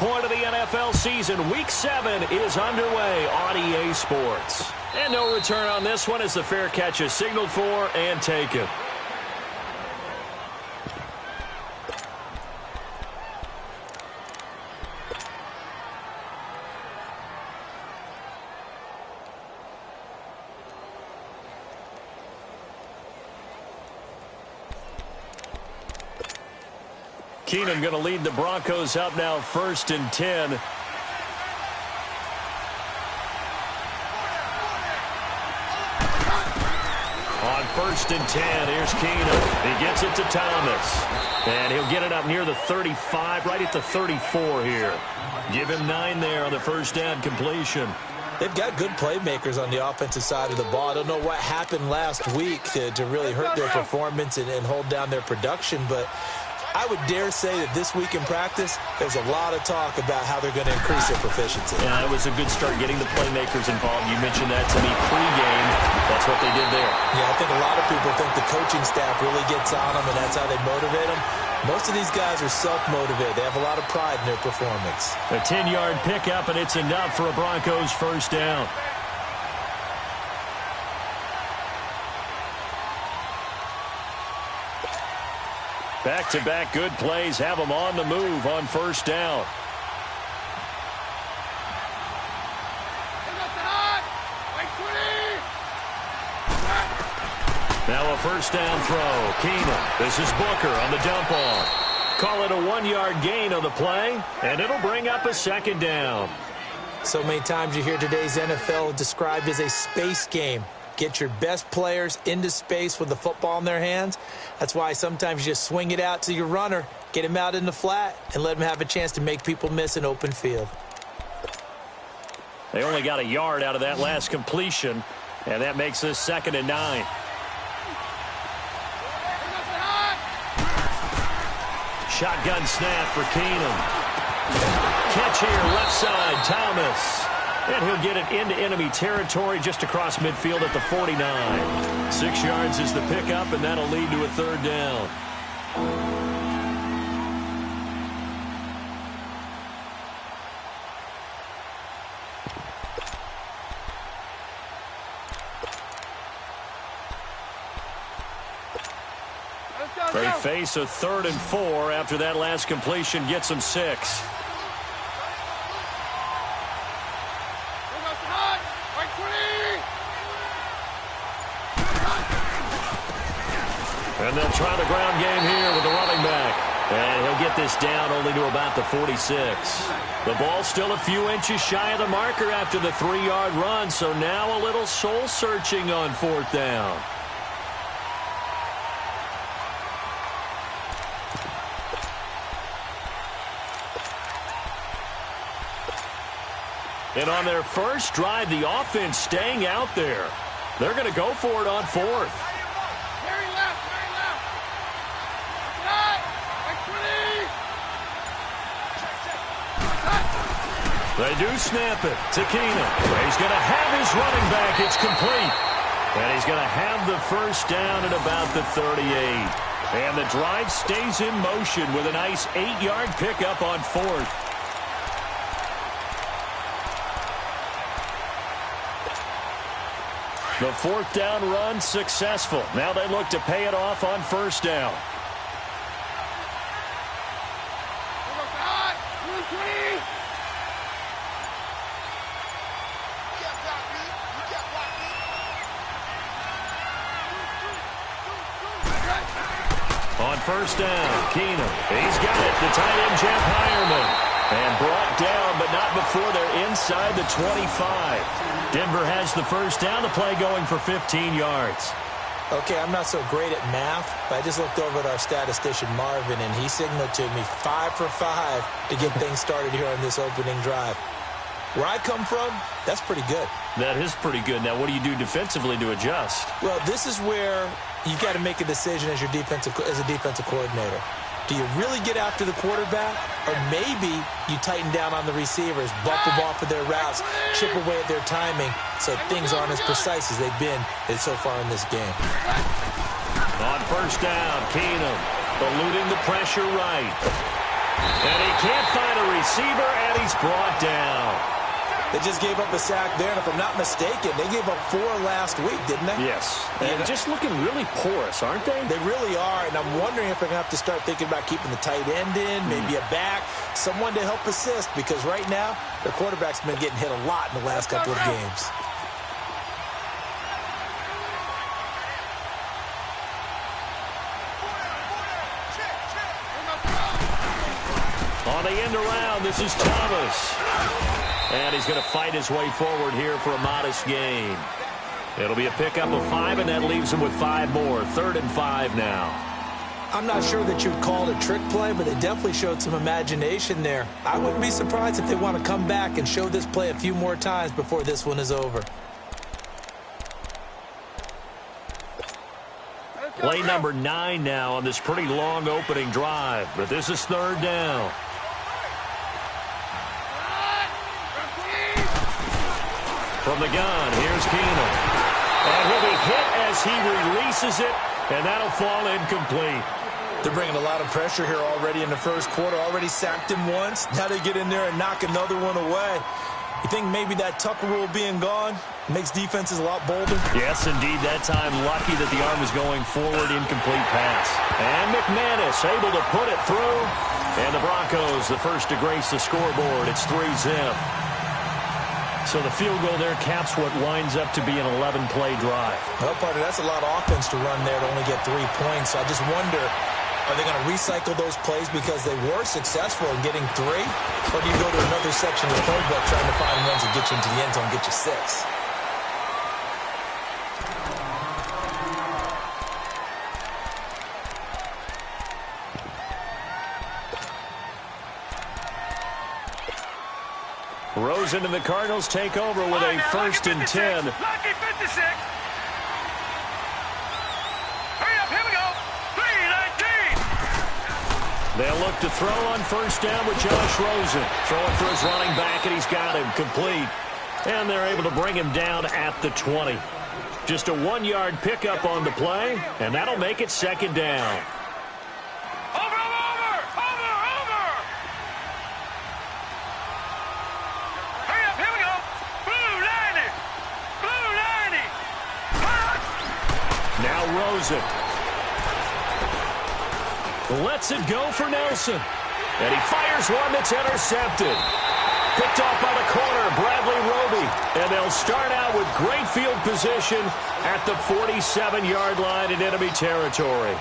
point of the NFL season. Week 7 is underway on EA Sports. And no return on this one as the fair catch is signaled for and taken. Keenum going to lead the Broncos up now 1st and 10. On 1st and 10, here's Keenum. He gets it to Thomas. And he'll get it up near the 35, right at the 34 here. Give him 9 there on the first down completion. They've got good playmakers on the offensive side of the ball. I don't know what happened last week to really hurt their performance and hold down their production, but I would dare say that this week in practice, there's a lot of talk about how they're going to increase their proficiency. Yeah, it was a good start getting the playmakers involved. You mentioned that to me pregame. That's what they did there. Yeah, I think a lot of people think the coaching staff really gets on them, and that's how they motivate them. Most of these guys are self-motivated. They have a lot of pride in their performance. A 10-yard pickup, and it's enough for a Broncos first down. Back-to-back good plays have them on the move on first down. Now a first down throw. Keenum. This is Booker on the dump off. Call it a 1-yard gain on the play, and it'll bring up a second down. So many times you hear today's NFL described as a space game. Get your best players into space with the football in their hands. That's why sometimes you just swing it out to your runner, get him out in the flat, and let him have a chance to make people miss an open field. They only got a yard out of that last completion, and that makes this 2nd and 9. Shotgun snap for Keenum. Catch here, left side, Thomas. And he'll get it into enemy territory just across midfield at the 49. 6 yards is the pickup, and that'll lead to a 3rd down. They face a 3rd and 4 after that last completion gets them 6. And they'll try the ground game here with the running back. And he'll get this down only to about the 46. The ball still a few inches shy of the marker after the 3-yard run, so now a little soul-searching on 4th down. And on their first drive, the offense staying out there. They're going to go for it on 4th. They do snap it to Keenum. He's going to have his running back. It's complete. And he's going to have the first down at about the 38. And the drive stays in motion with a nice 8-yard pickup on 4th. The 4th down run successful. Now they look to pay it off on first down. On first down, Keenum. He's got it. The tight end, Jeff Heuerman. And brought down, but not before they're inside the 25. Denver has the first down. The play going for 15 yards. Okay, I'm not so great at math, but I just looked over at our statistician, Marvin, and he signaled to me 5 for 5 to get things started here on this opening drive. Where I come from, that's pretty good. That is pretty good. Now, what do you do defensively to adjust? Well, this is where you've got to make a decision as a defensive coordinator. Do you really get after the quarterback, or maybe you tighten down on the receivers, bump them off of their routes, chip away at their timing, so things aren't as precise as they've been so far in this game? On first down, Keenum eluding the pressure right. And he can't find a receiver, he's brought down. They just gave up a sack there, and if I'm not mistaken, they gave up 4 last week, didn't they? Yes. And just looking really porous, aren't they? They really are, and I'm wondering if they're going to have to start thinking about keeping the tight end in, maybe a back, someone to help assist, because right now, their quarterback's been getting hit a lot in the last couple of games. On the end around, this is Thomas. And he's going to fight his way forward here for a modest gain. It'll be a pickup of 5, and that leaves him with 5 more. 3rd and 5 now. I'm not sure that you'd call it a trick play, but they definitely showed some imagination there. I wouldn't be surprised if they want to come back and show this play a few more times before this one is over. Play number 9 now on this pretty long opening drive, but this is 3rd down. From the gun, here's Keenum. And he'll be hit as he releases it, and that'll fall incomplete. They're bringing a lot of pressure here already in the first quarter. Already sacked him once. Now they get in there and knock another one away. You think maybe that Tucker rule being gone makes defenses a lot bolder? Yes, indeed. That time lucky that the arm was going forward, incomplete pass. And McManus able to put it through. And the Broncos, the first to grace the scoreboard. It's 3-zip. So the field goal there caps what winds up to be an 11-play drive. Well, partner, that's a lot of offense to run there to only get 3 points. So I just wonder, are they going to recycle those plays because they were successful in getting 3? Or do you go to another section of the playbook trying to find ones that get you into the end zone and get you 6? Rosen and the Cardinals take over with a 1st and 10. Lucky 56. Hurry up, here we go. 3:19. They'll look to throw on 1st down with Josh Rosen. Throwing for his running back, and he's got him complete. And they're able to bring him down at the 20. Just a 1-yard pickup on the play, and that'll make it 2nd down. Rosen lets it go for Nelson. And he fires one that's intercepted. Picked off by the corner, Bradley Roby. And they'll start out with great field position at the 47-yard line in enemy territory.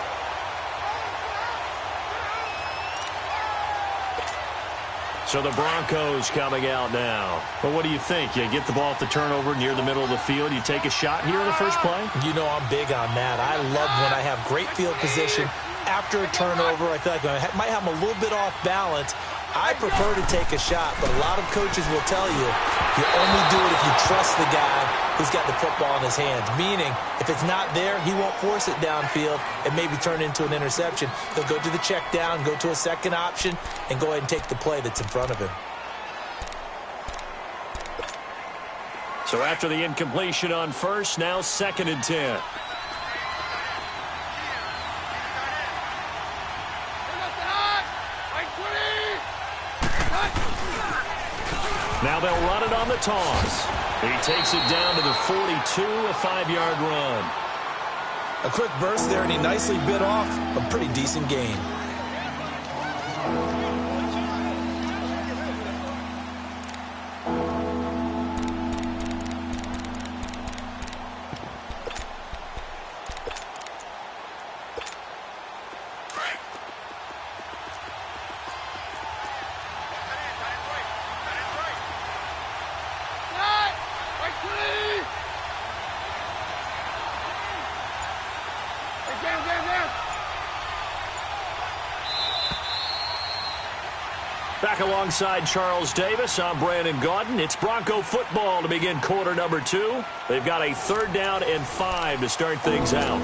So the Broncos coming out now. But what do you think? You get the ball off the turnover near the middle of the field. You take a shot here in the first play? You know I'm big on that. I love when I have great field position. After a turnover, I feel like I might have them a little bit off balance. I prefer to take a shot, but a lot of coaches will tell you, you only do it if you trust the guy who's got the football in his hands. Meaning, if it's not there, he won't force it downfield and maybe turn into an interception. He'll go to the check down, go to a second option, and go ahead and take the play that's in front of him. So after the incompletion on 1st, now 2nd and 10. Now they'll run it on the toss. He takes it down to the 42, a 5-yard run. A quick burst there, and he nicely bit off a pretty decent gain. Back alongside Charles Davis, I'm Brandon Gaudin. It's Bronco football to begin quarter number 2. They've got a 3rd down and 5 to start things out.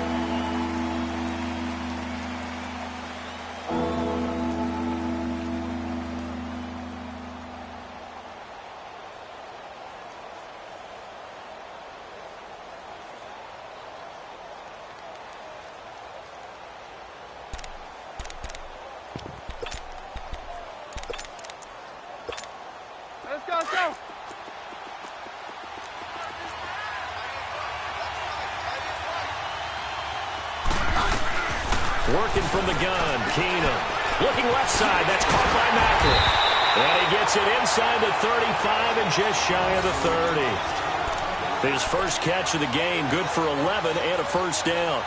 Let's go. Working from the gun, Keenum. Looking left side, that's caught by Macklin. And he gets it inside the 35 and just shy of the 30. His first catch of the game, good for 11 and a first down.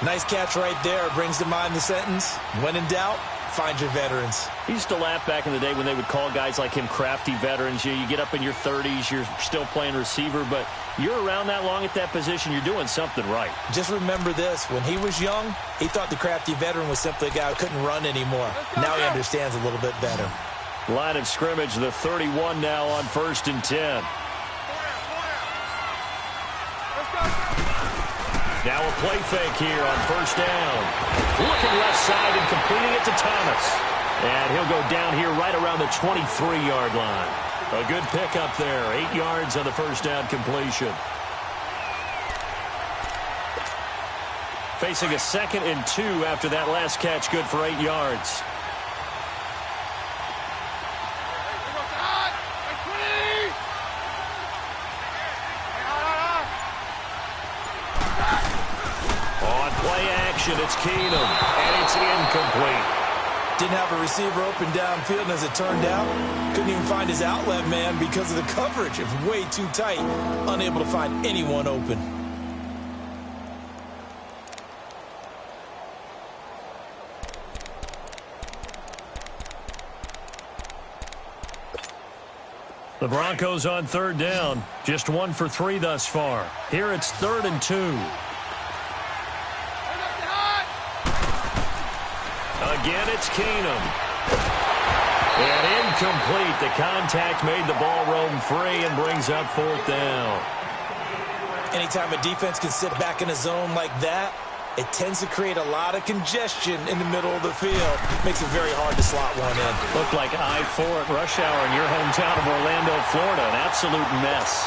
Nice catch right there. Brings to mind the sentence, when in doubt, find your veterans. He used to laugh back in the day when they would call guys like him crafty veterans. You get up in your 30s, you're still playing receiver, but you're around that long at that position, you're doing something right. Just remember this. When he was young, he thought the crafty veteran was simply a guy who couldn't run anymore. Now he understands a little bit better. Line of scrimmage, the 31 now on 1st and 10. Now a play fake here on 1st down. Looking left side and completing it to Thomas. And he'll go down here right around the 23-yard line. A good pickup there. 8 yards on the 1st down completion. Facing a 2nd and 2 after that last catch, good for 8 yards. It's Keenum, and it's incomplete. Didn't have a receiver open downfield, and as it turned out, couldn't even find his outlet man because of the coverage. It was way too tight, unable to find anyone open. The Broncos on 3rd down, just 1 for 3 thus far. Here it's 3rd and 2. Again, it's Keenum. And incomplete. The contact made the ball roam free and brings up 4th down. Anytime a defense can sit back in a zone like that, it tends to create a lot of congestion in the middle of the field. Makes it very hard to slot one in. Looked like I-4 at rush hour in your hometown of Orlando, Florida. An absolute mess.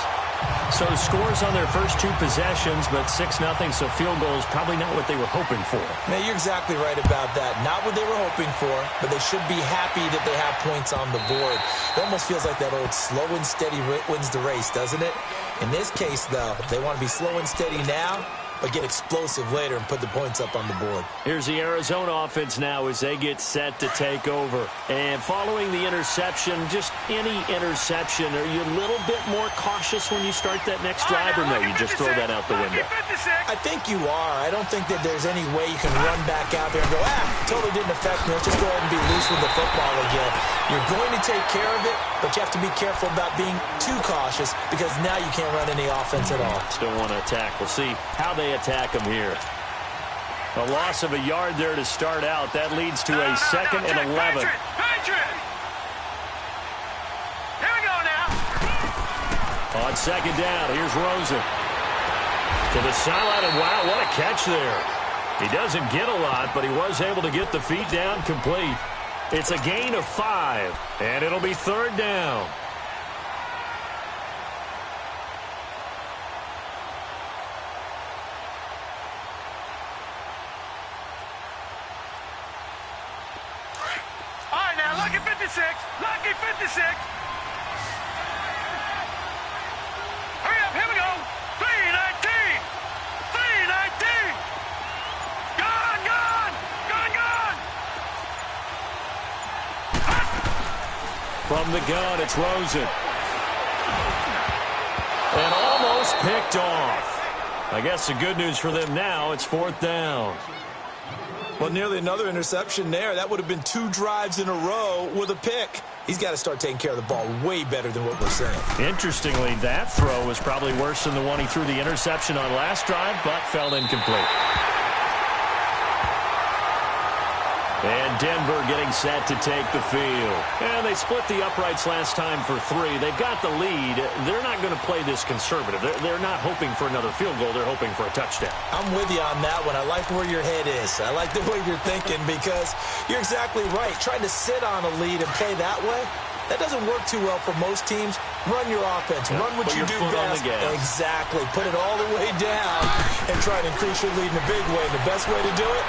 So scores on their first 2 possessions, but 6-0, so field goal is probably not what they were hoping for. Now, you're exactly right about that. Not what they were hoping for, but they should be happy that they have points on the board. It almost feels like that old slow and steady wins the race, doesn't it? In this case, though, they want to be slow and steady now, but get explosive later and put the points up on the board. Here's the Arizona offense now as they get set to take over. And following the interception, just any interception, are you a little bit more cautious when you start that next drive, or no, you just throw that out the window? I think you are. I don't think that there's any way you can run back out there and go, totally didn't affect me. Let's just go ahead and be loose with the football again. You're going to take care of it, but you have to be careful about being too cautious because now you can't run any offense at all. Still want to attack. We'll see how they attack them here. A loss of a yard there to start out. That leads to a 2nd and 11. Patriot! Here we go now. On 2nd down, here's Rosen. To the sideline, and wow, what a catch there. He doesn't get a lot, but he was able to get the feet down complete. It's a gain of 5, and it'll be 3rd down. All right, now, lucky 56. Lucky 56. Hurry up, here we go. 319. 319. Gone, gone. Gone, gone. From the gun, it's Rosen. And almost picked off. I guess the good news for them now, it's 4th down. Well, nearly another interception there. That would have been 2 drives in a row with a pick. He's got to start taking care of the ball way better than what we're saying. Interestingly, that throw was probably worse than the one he threw the interception on last drive, but fell incomplete. And Denver getting set to take the field. And they split the uprights last time for 3. They've got the lead. They're not going to play this conservative. They're not hoping for another field goal. They're hoping for a touchdown. I'm with you on that one. I like where your head is. I like the way you're thinking because you're exactly right. Trying to sit on a lead and play that way, that doesn't work too well for most teams. Run your offense. Run what you do best. Exactly. Put it all the way down and try to increase your lead in a big way. The best way to do it,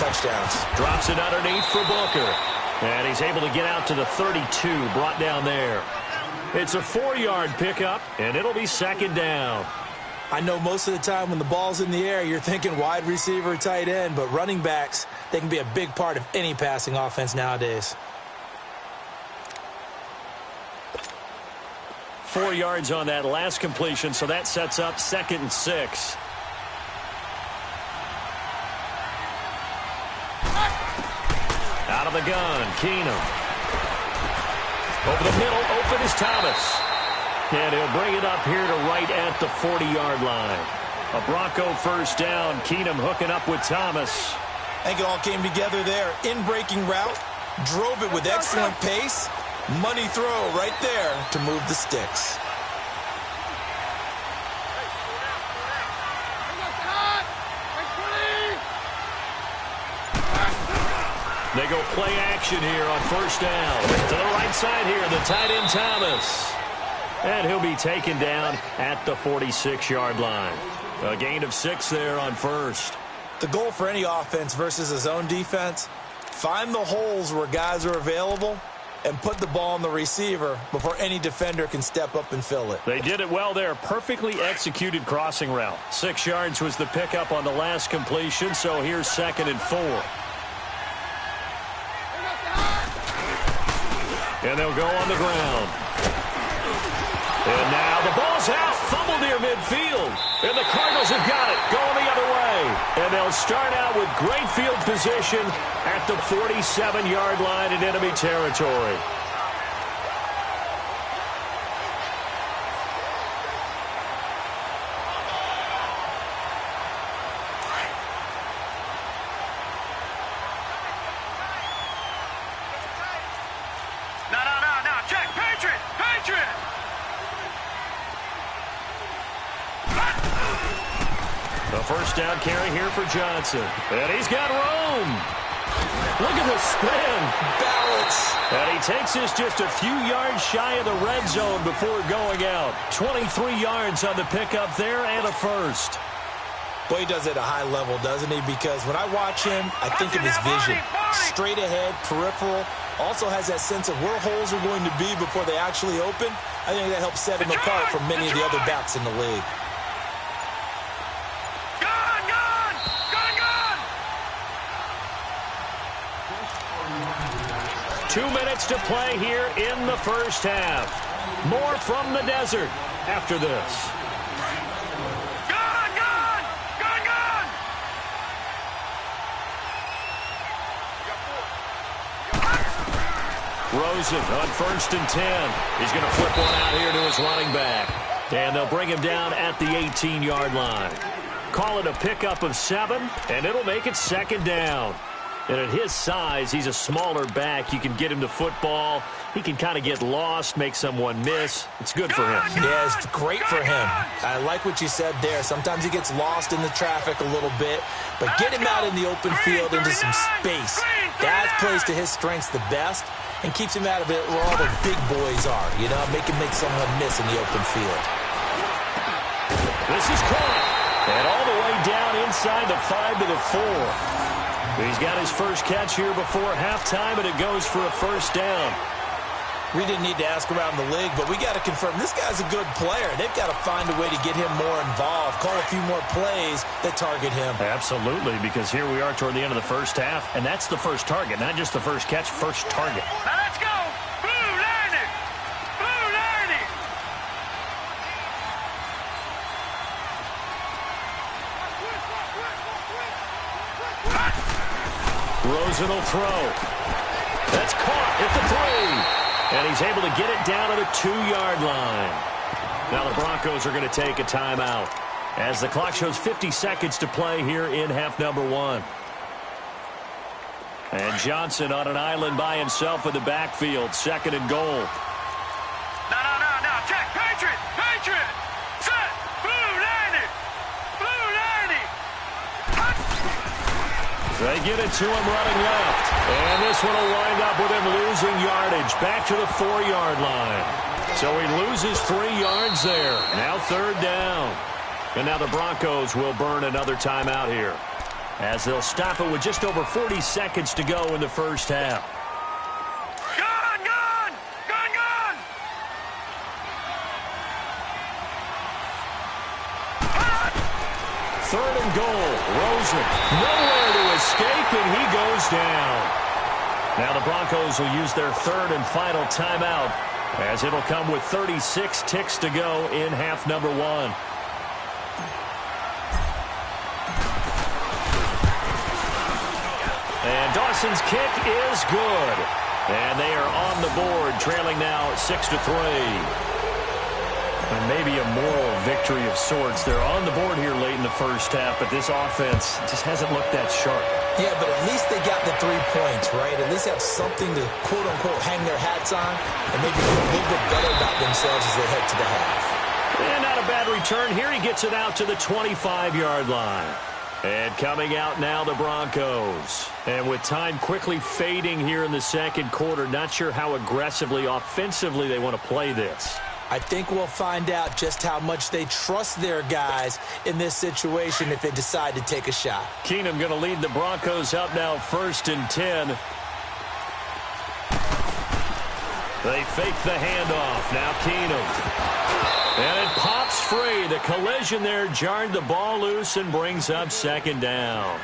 touchdowns. Drops it underneath for Booker. And he's able to get out to the 32, brought down there. It's a 4-yard pickup, and it'll be second down. I know most of the time when the ball's in the air, you're thinking wide receiver, tight end, but running backs, they can be a big part of any passing offense nowadays. 4 yards on that last completion, so that sets up 2nd and 6. Out of the gun, Keenum. Over the middle, open is Thomas. And he'll bring it up here to right at the 40-yard line. A Bronco first down. Keenum hooking up with Thomas. I think it all came together there. In-breaking route, drove it with excellent pace. Money throw right there to move the sticks. They go play action here on first down. To the right side here, the tight end Thomas. And he'll be taken down at the 46-yard line. A gain of 6 there on first. The goal for any offense versus a zone defense, find the holes where guys are available and put the ball on the receiver before any defender can step up and fill it. They did it well there. Perfectly executed crossing route. 6 yards was the pickup on the last completion, so here's 2nd and 4. And they'll go on the ground. And now the ball's out. Fumble near midfield. And the Cardinals have got it. Going the other way. And they'll start out with great field position at the 47-yard line in enemy territory. First down carry here for Johnson. And he's got room. Look at the spin. Balance. And he takes this just a few yards shy of the red zone before going out. 23 yards on the pickup there and a first. Boy, he does it at a high level, doesn't he? Because when I watch him, I think of his vision. Straight ahead, peripheral. Also has that sense of where holes are going to be before they actually open. I think that helps set him apart from many of the other backs in the league. 2 minutes to play here in the first half. More from the desert after this. Gun! Rosen on 1st and 10. He's going to flip one out here to his running back. And they'll bring him down at the 18-yard line. Call it a pickup of 7, and it'll make it 2nd down. And at his size, he's a smaller back. You can get him to football. He can kind of get lost, make someone miss. It's good for him. Yeah, it's great for him. I like what you said there. Sometimes he gets lost in the traffic a little bit. But get him out in the open field into some space. That plays to his strengths the best and keeps him out of it where all the big boys are. You know, make someone miss in the open field. This is caught. And all the way down inside the 5 to the 4. He's got his first catch here before halftime, and it goes for a first down. We didn't need to ask around the league, but we got to confirm this guy's a good player. They've got to find a way to get him more involved, call a few more plays that target him. Absolutely, because here we are toward the end of the first half, and that's the first target, not just the first catch, first target. Now let's go. Blue Lightning. Blue Lightning. Rosen will throw. That's caught at the 3. And he's able to get it down to the 2-yard line. Now the Broncos are going to take a timeout as the clock shows 50 seconds to play here in half number 1. And Johnson on an island by himself in the backfield. 2nd and goal. No. Check. Patriot. Set. Blue Lightning. Blue Lightning. They get it to him running left. And this one will wind up with him losing yardage back to the 4-yard line. So he loses 3 yards there. Now 3rd down. And now the Broncos will burn another timeout here, as they'll stop it with just over 40 seconds to go in the first half. Gun. third and goal. Rosen nowhere to escape, and he goes down. Now the Broncos will use their third and final timeout, as it'll come with 36 ticks to go in half number 1. And Dawson's kick is good. And they are on the board, trailing now 6-3. And maybe a moral victory of sorts. They're on the board here late in the first half, but this offense just hasn't looked that sharp. Yeah, but at least they got the 3 points, right? At least have something to, quote-unquote, hang their hats on and maybe feel a little bit better about themselves as they head to the half. And not a bad return here. He gets it out to the 25-yard line. And coming out now, the Broncos. And with time quickly fading here in the second quarter, not sure how aggressively, offensively they want to play this. I think we'll find out just how much they trust their guys in this situation if they decide to take a shot. Keenum going to lead the Broncos up now 1st and 10. They fake the handoff. Now Keenum. And it pops free. The collision there jarred the ball loose and brings up 2nd down.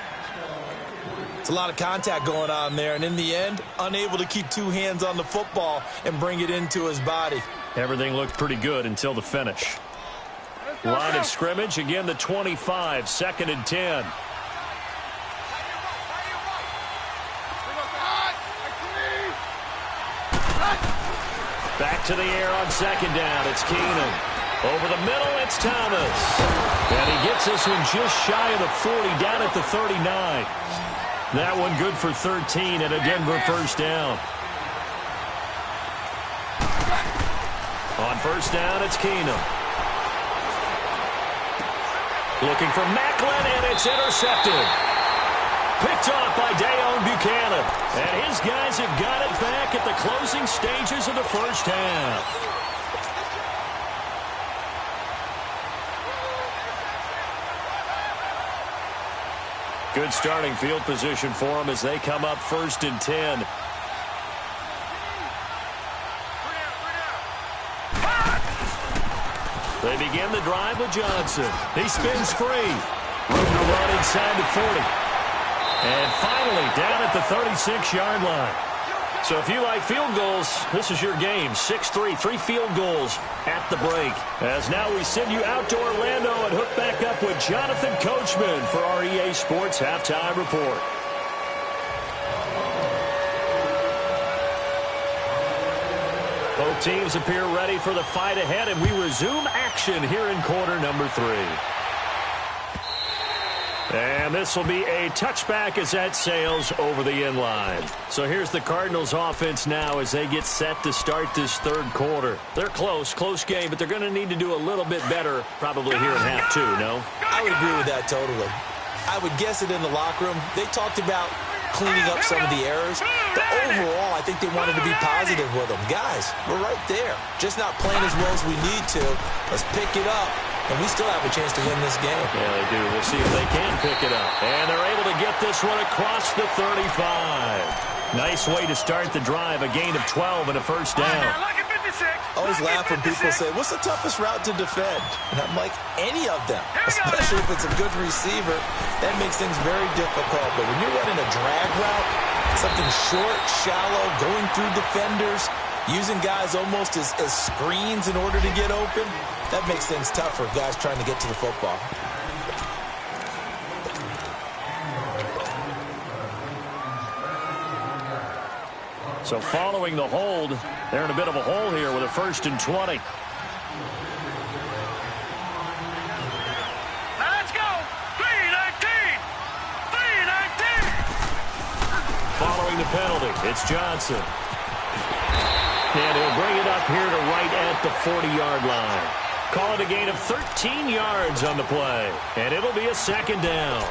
It's a lot of contact going on there, and in the end, unable to keep 2 hands on the football and bring it into his body. Everything looked pretty good until the finish. Line of scrimmage, again the 25, 2nd and 10. Back to the air on 2nd down. It's Keenum. Over the middle, it's Thomas. And he gets this one just shy of the 40, down at the 39. That one good for 13 and a Denver 1st down. On 1st down, it's Keenum. Looking for Macklin, and it's intercepted. Picked off by Dayon Buchanan. And his guys have got it back at the closing stages of the first half. Good starting field position for them as they come up 1st and 10. They begin the drive with Johnson. He spins free. Room to run inside the 40. And finally down at the 36-yard line. So if you like field goals, this is your game. 6-3, 3 field goals at the break. As now we send you out to Orlando and hook back up with Jonathan Coachman for our EA Sports Halftime Report. Both teams appear ready for the fight ahead, and we resume action here in quarter number 3. And this will be a touchback as that sails over the end line. So here's the Cardinals offense now as they get set to start this third quarter. They're close game, but they're going to need to do a little bit better probably here in half 2, no? I would agree with that totally. I would guess it in the locker room. They talked about cleaning up some of the errors, but overall I think they wanted to be positive with them. Guys, we're right there. Just not playing as well as we need to. Let's pick it up. And we still have a chance to win this game. Yeah, they do. We'll see if they can pick it up. And they're able to get this one across the 35. Nice way to start the drive. A gain of 12 and a 1st down. I always laugh when people say, what's the toughest route to defend? And I'm like, any of them. Especially if it's a good receiver. That makes things very difficult. But when you're running a drag route, something short, shallow, going through defenders, using guys almost as screens in order to get open, that makes things tough for guys trying to get to the football. So following the hold, they're in a bit of a hole here with a 1st and 20. Let's go! 3-19! 3-19! Following the penalty, it's Johnson. And he'll bring it up here to right at the 40-yard line. Call it a gain of 13 yards on the play. And it'll be a 2nd down.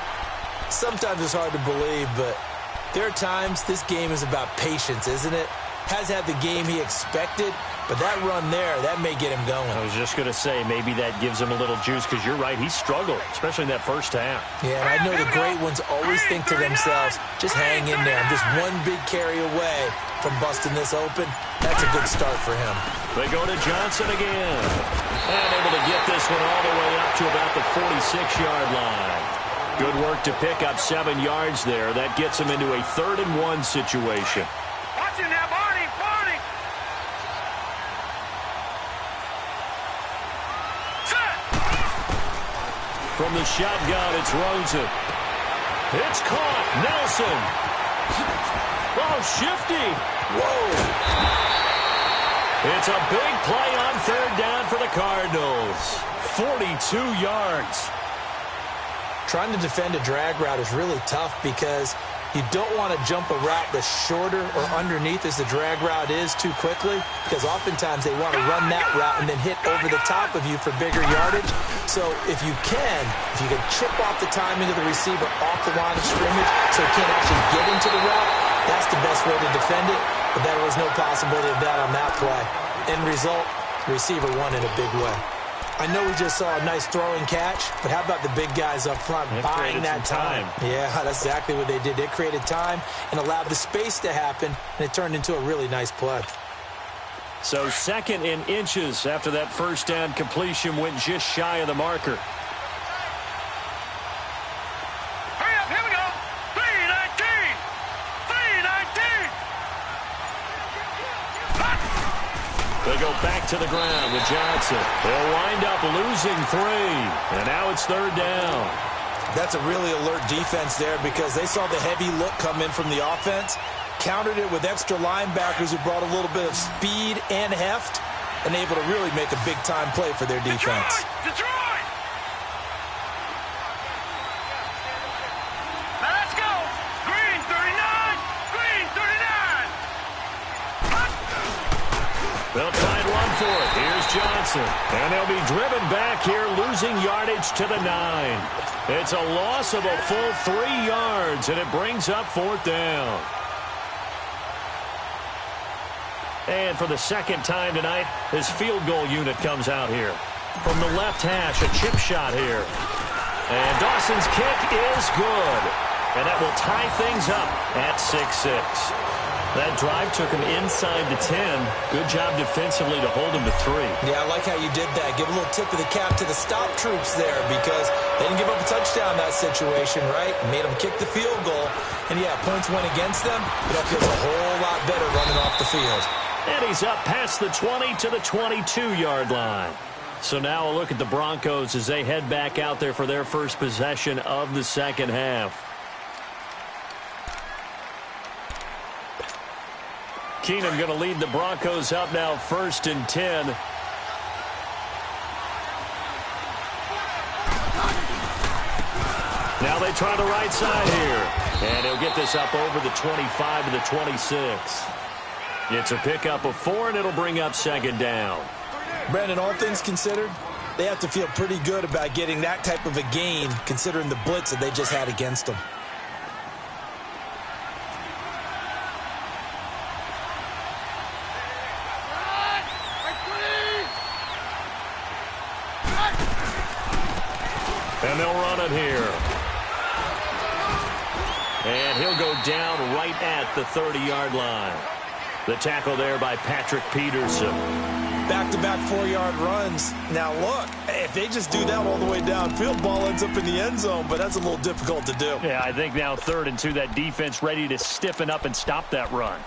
Sometimes it's hard to believe, but there are times this game is about patience, isn't it? Has had the game he expected, But that run there, that may get him going. I was just going to say, maybe that gives him a little juice, because you're right, he struggled, especially in that first half. Yeah, and I know the great ones always think to themselves, just hang in there. I'm just one big carry away from busting this open. That's a good start for him. They go to Johnson again. And able to get this one all the way up to about the 46-yard line. Good work to pick up 7 yards there. That gets him into a 3rd-and-1 situation. Watching that, Barney, Barney. Set. From the shotgun, it's Rosen. It's caught. Nelson. Oh, shifty. Whoa. It's a big play on 3rd down for the Cardinals. 42 yards. Trying to defend a drag route is really tough because you don't want to jump a route that's shorter or underneath as the drag route is too quickly, because oftentimes they want to run that route and then hit over the top of you for bigger yardage. So if you can chip off the timing of the receiver off the line of scrimmage so he can't actually get into the route, that's the best way to defend it. But there was no possibility of that on that play. End result, the receiver won in a big way. I know we just saw a nice throwing catch, but how about the big guys up front buying that time? Yeah, that's exactly what they did. They created time and allowed the space to happen, and it turned into a really nice play. So 2nd in inches after that first down completion, went just shy of the marker. Hurry up, here we go. 3:19. 3:19. They go back to the ground with Johnson. They'll wind up losing 3. And now it's 3rd down. That's a really alert defense there because they saw the heavy look come in from the offense, countered it with extra linebackers who brought a little bit of speed and heft, and able to really make a big-time play for their defense. Detroit! Now let's go. Green 39. Green 39. They'll try and run for it. Here's Johnson. And they'll be driven back here, losing yardage to the 9. It's a loss of a full 3 yards, and it brings up 4th down. And for the 2nd time tonight, his field goal unit comes out here. From the left hash, a chip shot here. And Dawson's kick is good. And that will tie things up at 6-6. That drive took him inside the 10. Good job defensively to hold him to 3. Yeah, I like how you did that. Give a little tip of the cap to the stop troops there because they didn't give up a touchdown in that situation, right? Made them kick the field goal. And, yeah, points went against them, but that feels a whole lot better running off the field. And he's up past the 20 to the 22-yard line. So now a look at the Broncos as they head back out there for their first possession of the 2nd half. Keenum going to lead the Broncos up now 1st and 10. Now they try the right side here. And he'll get this up over the 25 to the 26. It's a pickup of 4, and it'll bring up 2nd down. Brandon, all things considered, they have to feel pretty good about getting that type of a gain considering the blitz that they just had against them. And they'll run it here. And he'll go down right at the 30-yard line. The tackle there by Patrick Peterson. Back-to-back 4-yard runs. Now, look, if they just do that all the way downfield, ball ends up in the end zone, but that's a little difficult to do. Yeah, I think now 3rd and 2, that defense ready to stiffen up and stop that run.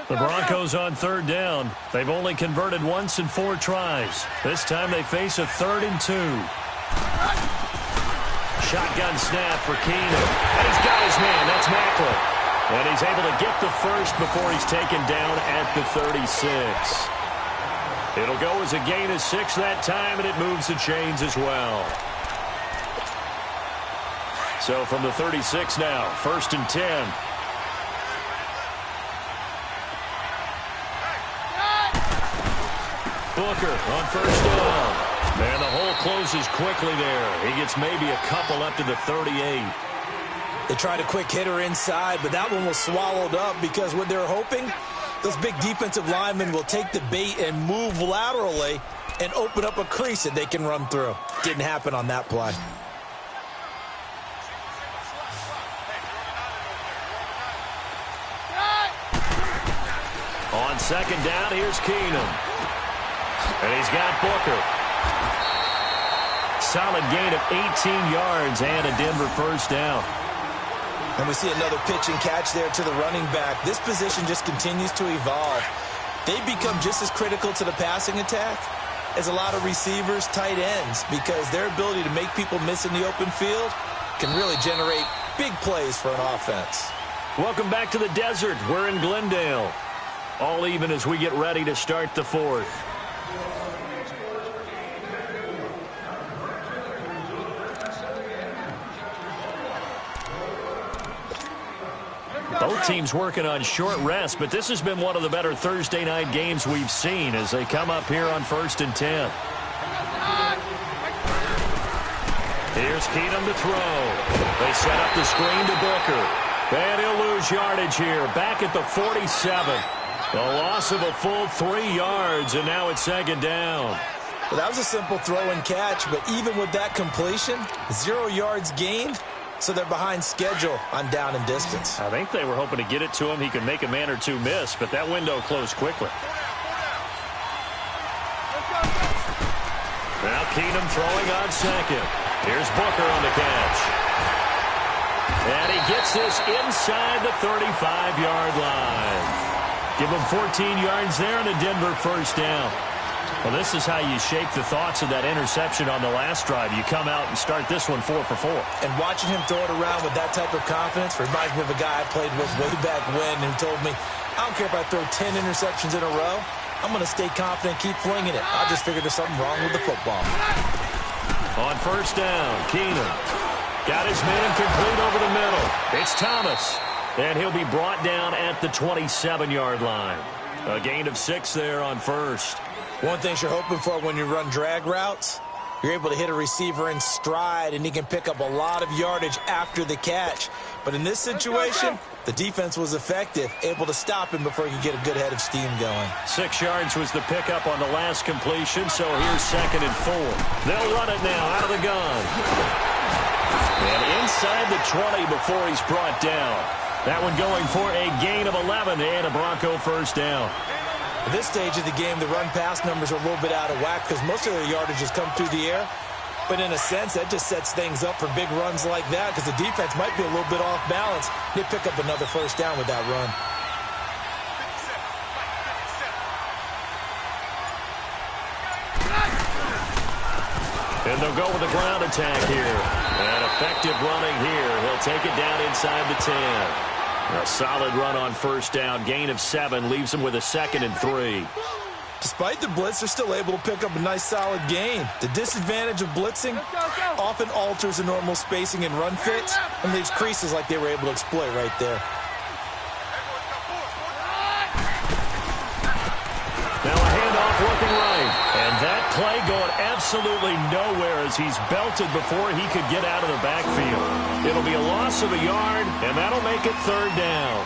The Broncos on 3rd down. They've only converted once in 4 tries. This time they face a 3rd and 2. Shotgun snap for Keenum. And he's got his man. That's Macklin. And he's able to get the first before he's taken down at the 36. It'll go as a gain of 6 that time, and it moves the chains as well. So from the 36 now, 1st and 10. Booker on 1st down. And the hole closes quickly there. He gets maybe a couple up to the 38. They tried a quick hitter inside, but that one was swallowed up because what they're hoping Those big defensive linemen will take the bait and move laterally and open up a crease that they can run through. Didn't happen on that play. On second down, here's Keenum. And he's got Booker. Solid gain of 18 yards and a Denver first down. And we see another pitch and catch there to the running back. This position just continues to evolve. They become just as critical to the passing attack as a lot of receivers, tight ends, because their ability to make people miss in the open field can really generate big plays for an offense. Welcome back to the desert. We're in Glendale. All even as we get ready to start the fourth. Both teams working on short rest, but this has been one of the better Thursday night games we've seen as they come up here on 1st and 10. Here's Keenum to throw. They set up the screen to Booker. And he'll lose yardage here. Back at the 47. A loss of a full 3 yards, and now it's second down. Well, that was a simple throw and catch, but even with that completion, 0 yards gained. So they're behind schedule on down and distance. I think they were hoping to get it to him. He could make a man or two miss, but that window closed quickly. Now Keenum throwing on second. Here's Booker on the catch. And he gets this inside the 35-yard line. Give him 14 yards there and a Denver first down. Well, this is how you shape the thoughts of that interception on the last drive. You come out and start this one 4 for 4. And watching him throw it around with that type of confidence reminds me of a guy I played with way back when who told me, I don't care if I throw 10 interceptions in a row. I'm going to stay confident, keep flinging it. I just figured there's something wrong with the football. On first down, Keenum got his man complete over the middle. It's Thomas, and he'll be brought down at the 27-yard line. A gain of 6 there on first. One thing you're hoping for when you run drag routes, you're able to hit a receiver in stride, and he can pick up a lot of yardage after the catch. But in this situation, the defense was effective, able to stop him before he could get a good head of steam going. 6 yards was the pickup on the last completion, so here's 2nd and 4. They'll run it now out of the gun. And inside the 20 before he's brought down. That one going for a gain of 11 and a Bronco first down. At this stage of the game, the run-pass numbers are a little bit out of whack because most of their yardage has come through the air. But in a sense, that just sets things up for big runs like that because the defense might be a little bit off balance. They pick up another first down with that run. And they'll go with a ground attack here. And effective running here. He'll take it down inside the 10. A solid run on first down. Gain of 7 leaves him with a 2nd and 3. Despite the blitz, they're still able to pick up a nice solid gain. The disadvantage of blitzing often alters the normal spacing and run fits and leaves creases like they were able to exploit right there. Now a handoff looking right. And that play going absolutely nowhere as he's belted before he could get out of the backfield. It'll be a loss of a yard, and that'll make it 3rd down.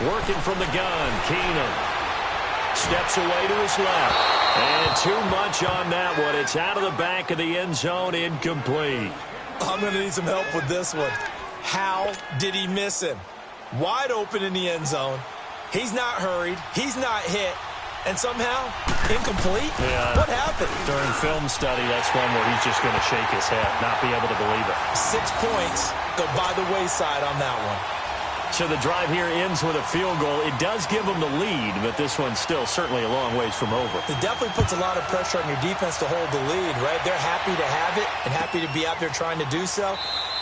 Working from the gun, Keenum steps away to his left. And too much on that one. It's out of the back of the end zone, incomplete. I'm going to need some help with this one. How did he miss him? Wide open in the end zone. He's not hurried. He's not hit. And somehow, incomplete? Yeah. What happened? During film study, that's one where he's just going to shake his head, not be able to believe it. 6 points go by the wayside on that one. So the drive here ends with a field goal. It does give them the lead, but this one's still certainly a long ways from over. It definitely puts a lot of pressure on your defense to hold the lead, right? They're happy to have it and happy to be out there trying to do so.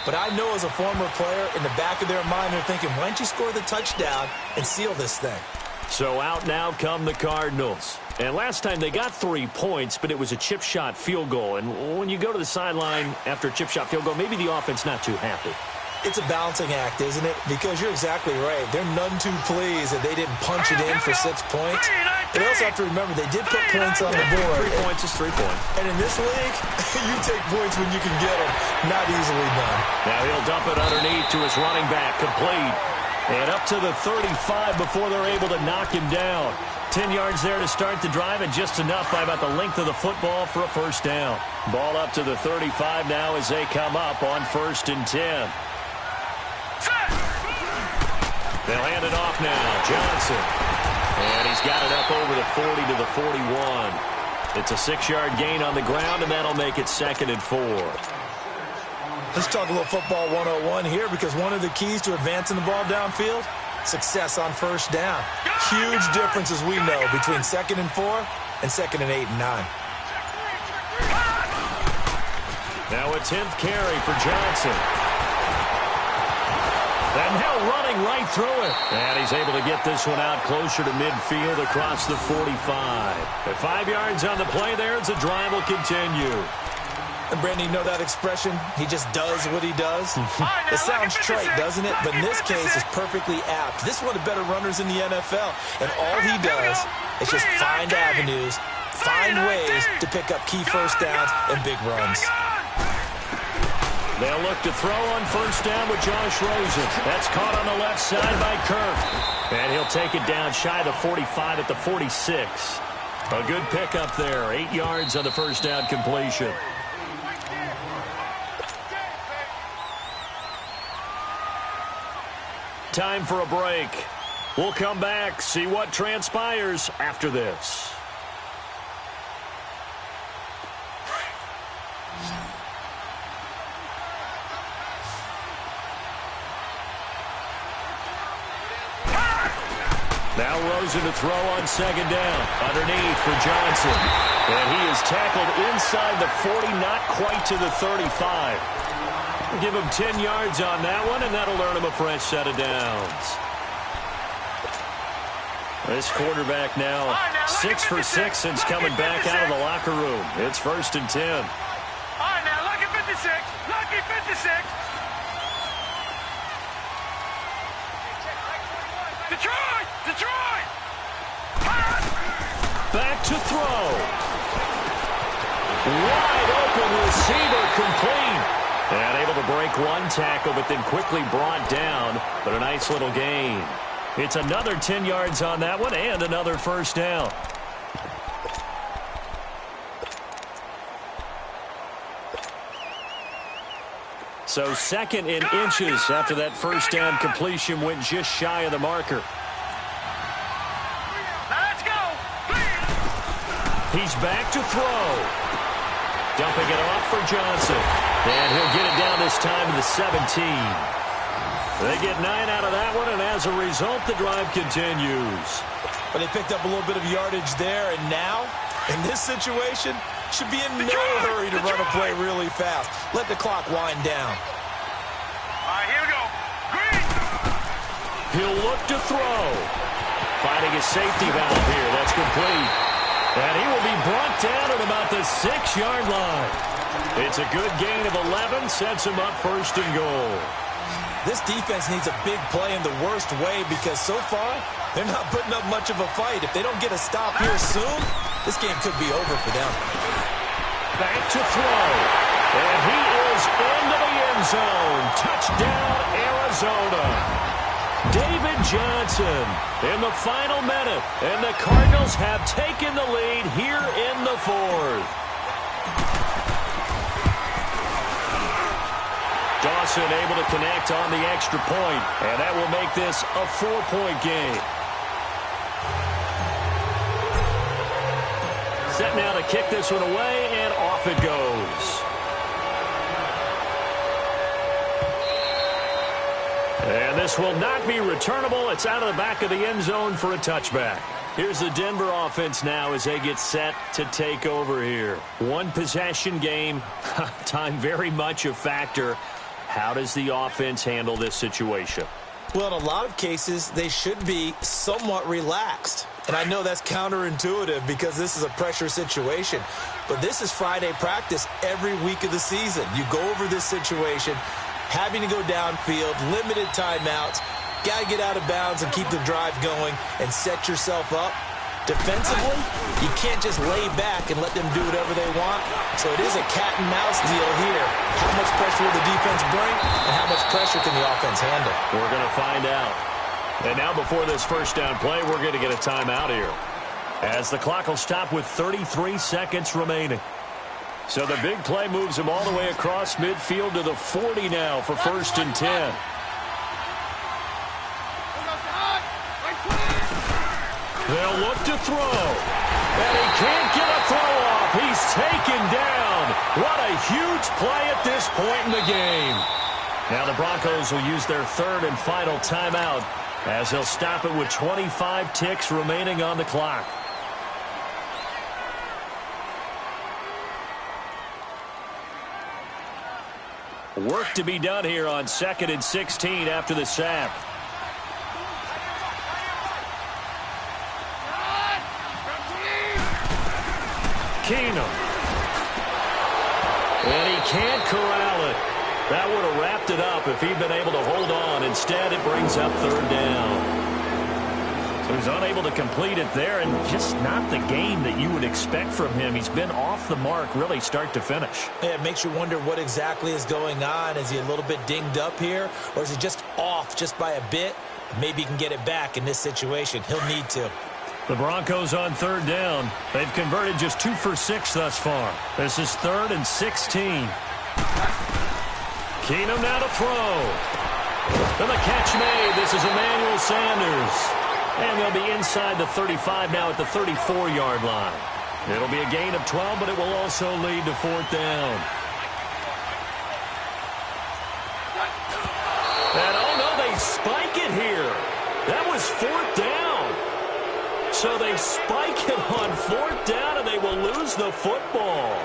But I know as a former player, in the back of their mind, they're thinking, why don't you score the touchdown and seal this thing? So out now come the Cardinals. And last time they got 3 points, but it was a chip shot field goal. And when you go to the sideline after a chip shot field goal, maybe the offense not too happy. It's a balancing act, isn't it? Because you're exactly right. They're none too pleased that they didn't punch it in for 6 points. But they also have to remember they did put points on the board. 3 points is 3 points. And in this league, you take points when you can get them. Not easily done. Now he'll dump it underneath to his running back. Complete. And up to the 35 before they're able to knock him down. 10 yards there to start the drive, and just enough by about the length of the football for a first down. Ball up to the 35 now as they come up on 1st and 10. They'll hand it off now. Johnson. And he's got it up over the 40 to the 41. It's a 6-yard gain on the ground, and that'll make it 2nd and 4. Let's talk a little football 101 here, because one of the keys to advancing the ball downfield, success on first down. Huge difference, as we know, between 2nd and 4 and 2nd and 8 and 9. Now a 10th carry for Johnson. And now running right through it. And he's able to get this one out closer to midfield across the 45. At 5 yards on the play there, as the drive will continue. And Brandon, you know that expression? He just does what he does. It sounds trite, doesn't it? But in this case, it's perfectly apt. This is one of the better runners in the NFL. And all he does is just find avenues, find ways to pick up key first downs and big runs. They'll look to throw on first down with Josh Rosen. That's caught on the left side by Kirk. And he'll take it down shy of the 45 at the 46. A good pickup there. 8 yards on the first down completion. Time for a break. We'll come back, see what transpires after this. Now Rosen to throw on 2nd down. Underneath for Johnson. And he is tackled inside the 40, not quite to the 35. Give him 10 yards on that one, and that'll earn him a fresh set of downs. This quarterback now 6 for 6 since coming back out of the locker room. It's 1st and 10. All right, now, lucky 56. Lucky 56. Detroit! Detroit! Back to throw. Wide open receiver, complete. And able to break one tackle, but then quickly brought down. But a nice little gain. It's another 10 yards on that one and another first down. So 2nd in inches after that first down completion went just shy of the marker. Now let's go. He's back to throw. Dumping it off for Johnson. And he'll get it down this time to the 17. They get 9 out of that one, and as a result, the drive continues. But they picked up a little bit of yardage there, and now, in this situation, should be in no hurry to run a play really fast. Let the clock wind down. All right, here we go. Green. He'll look to throw. Finding a safety valve here. That's complete. And he will be brought down at about the 6-yard line. It's a good gain of 11, sets him up 1st and goal. This defense needs a big play in the worst way, because so far, they're not putting up much of a fight. If they don't get a stop here soon, this game could be over for them. Back to throw. And he is into the end zone. Touchdown, Arizona. David Johnson in the final minute. And the Cardinals have taken the lead here in the 4th. Dawson able to connect on the extra point, and that will make this a 4-point game. Set now to kick this one away, and off it goes. And this will not be returnable. It's out of the back of the end zone for a touchback. Here's the Denver offense now as they get set to take over here. One possession game, time very much a factor. How does the offense handle this situation? Well, in a lot of cases, they should be somewhat relaxed. And I know that's counterintuitive because this is a pressure situation. But this is Friday practice every week of the season. You go over this situation, having to go downfield, limited timeouts. Got to get out of bounds and keep the drive going and set yourself up. Defensively, you can't just lay back and let them do whatever they want. So it is a cat and mouse deal here. How much pressure will the defense bring, and how much pressure can the offense handle? We're going to find out. And now before this first down play, we're going to get a timeout here, as the clock will stop with 33 seconds remaining. So the big play moves him all the way across midfield to the 40 now for 1st and 10. They'll look to throw. And he can't get a throw off. He's taken down. What a huge play at this point in the game. Now the Broncos will use their 3rd and final timeout, as he'll stop it with 25 ticks remaining on the clock. Work to be done here on 2nd and 16 after the sack. Keenum. And he can't corral it. That would have wrapped it up if he'd been able to hold on. Instead, it brings up 3rd down. So he's unable to complete it there, and just not the game that you would expect from him. He's been off the mark really start to finish. Yeah, it makes you wonder what exactly is going on. Is he a little bit dinged up here, or is he just off just by a bit? Maybe he can get it back in this situation. He'll need to. The Broncos on 3rd down. They've converted just 2 for 6 thus far. This is 3rd and 16. Keenum now to throw. And the catch made. This is Emmanuel Sanders. And they'll be inside the 35 now at the 34-yard line. It'll be a gain of 12, but it will also lead to 4th down. And oh no, they spike it here. That was 4th down. So they spike it on 4th down, and they will lose the football.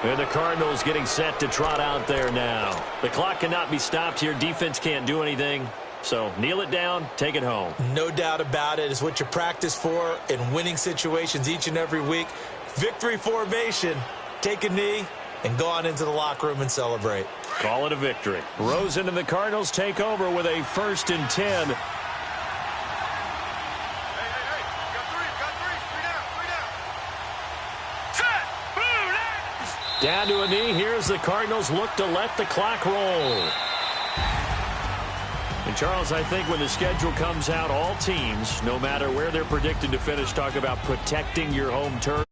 And the Cardinals getting set to trot out there now. The clock cannot be stopped here. Defense can't do anything. So kneel it down, take it home. No doubt about it. It's what you practice for in winning situations each and every week. Victory formation. Take a knee and go on into the locker room and celebrate. Call it a victory. Rosen and the Cardinals take over with a 1st and 10. Down to a knee. Here's the Cardinals look to let the clock roll. And, Charles, I think when the schedule comes out, all teams, no matter where they're predicted to finish, talk about protecting your home turf.